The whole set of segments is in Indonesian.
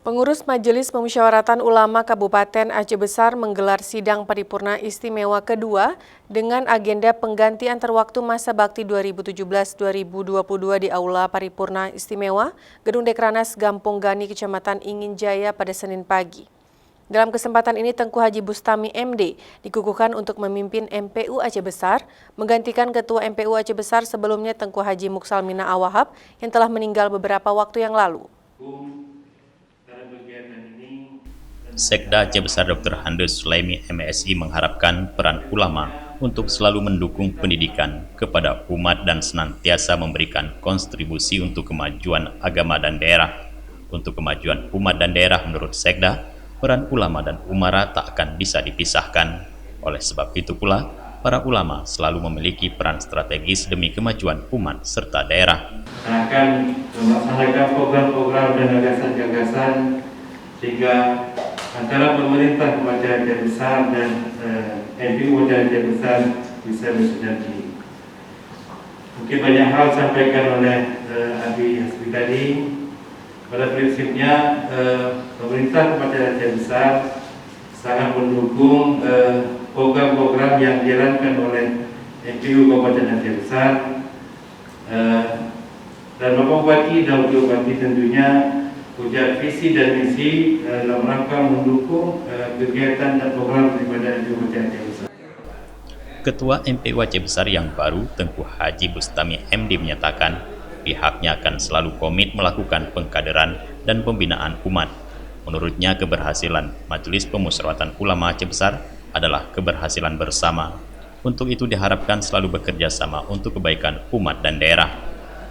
Pengurus Majelis Pemusyawaratan Ulama Kabupaten Aceh Besar menggelar sidang paripurna istimewa kedua dengan agenda penggantian terwaktu masa bakti 2017-2022 di Aula Paripurna Istimewa Gedung Dekranas Gampong Gani, Kecamatan Ingin Jaya pada Senin pagi. Dalam kesempatan ini, Tengku Haji Bustami MD dikukuhkan untuk memimpin MPU Aceh Besar, menggantikan Ketua MPU Aceh Besar sebelumnya Tengku Haji Muksalmina Awahab yang telah meninggal beberapa waktu yang lalu. Sekda Aceh Besar Dr. Handus Sulaimi MSI mengharapkan peran ulama untuk selalu mendukung pendidikan kepada umat dan senantiasa memberikan kontribusi untuk kemajuan agama dan daerah. Untuk kemajuan umat dan daerah menurut Sekda, peran ulama dan umara tak akan bisa dipisahkan. Oleh sebab itu pula, para ulama selalu memiliki peran strategis demi kemajuan umat serta daerah. Akan melaksanakan program-program dan gagasan-gagasan sehingga antara pemerintah Kabupaten Aceh Besar dan MPU Aceh Besar bisa bersinergi. Mungkin banyak hal disampaikan oleh Abi Hasbi tadi. Pada prinsipnya pemerintah Kabupaten Aceh Besar sangat mendukung program-program yang dijalankan oleh MPU Kabupaten Aceh Besar, dan Bapak Bupati dan Wakil Bupati tentunya punya visi dan misi dalam rangka mendukung kegiatan dan program daripada MPU Aceh Besar. Ketua MPU Aceh Besar yang baru, Tengku Haji Bustami MD menyatakan pihaknya akan selalu komit melakukan pengkaderan dan pembinaan umat. Menurutnya, keberhasilan Majelis Pemusyawaratan Ulama Aceh Besar adalah keberhasilan bersama. Untuk itu diharapkan selalu bekerja sama untuk kebaikan umat dan daerah.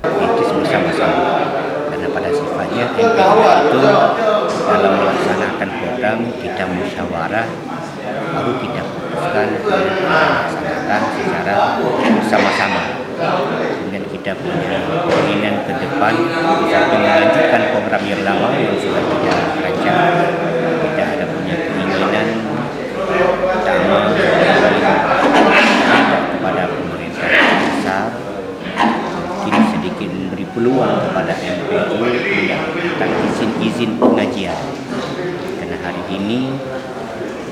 Itu bersama-sama, karena pada sifatnya MPU itu dalam melaksanakan program kita musyawarah, baru kita putuskan melaksanakan secara bersama-sama. Kemudian kita punya keinginan ke depan sampai melanjutkan program yang lama yang sudah kita rancang. Kita ada punya keinginan pertama kepada pemerintah besar, kini sedikit memberi peluang kepada MPU mendapatkan izin pengajian, karena hari ini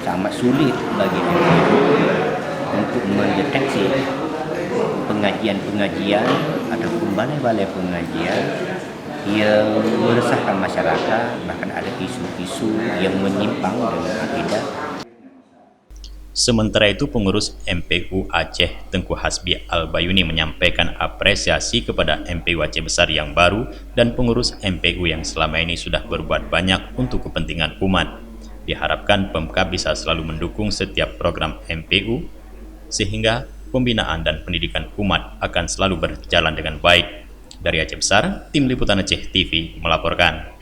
sangat sulit bagi MPU untuk mendeteksi pengajian ataupun balai-balai pengajian yang meresahkan masyarakat, bahkan ada isu-isu yang menyimpang dengan akidah. Sementara itu, pengurus MPU Aceh Tengku Hasbi Al-Bayuni menyampaikan apresiasi kepada MPU Aceh Besar yang baru dan pengurus MPU yang selama ini sudah berbuat banyak untuk kepentingan umat. Diharapkan Pemkab bisa selalu mendukung setiap program MPU sehingga pembinaan dan pendidikan umat akan selalu berjalan dengan baik. Dari Aceh Besar, Tim Liputan Aceh TV melaporkan.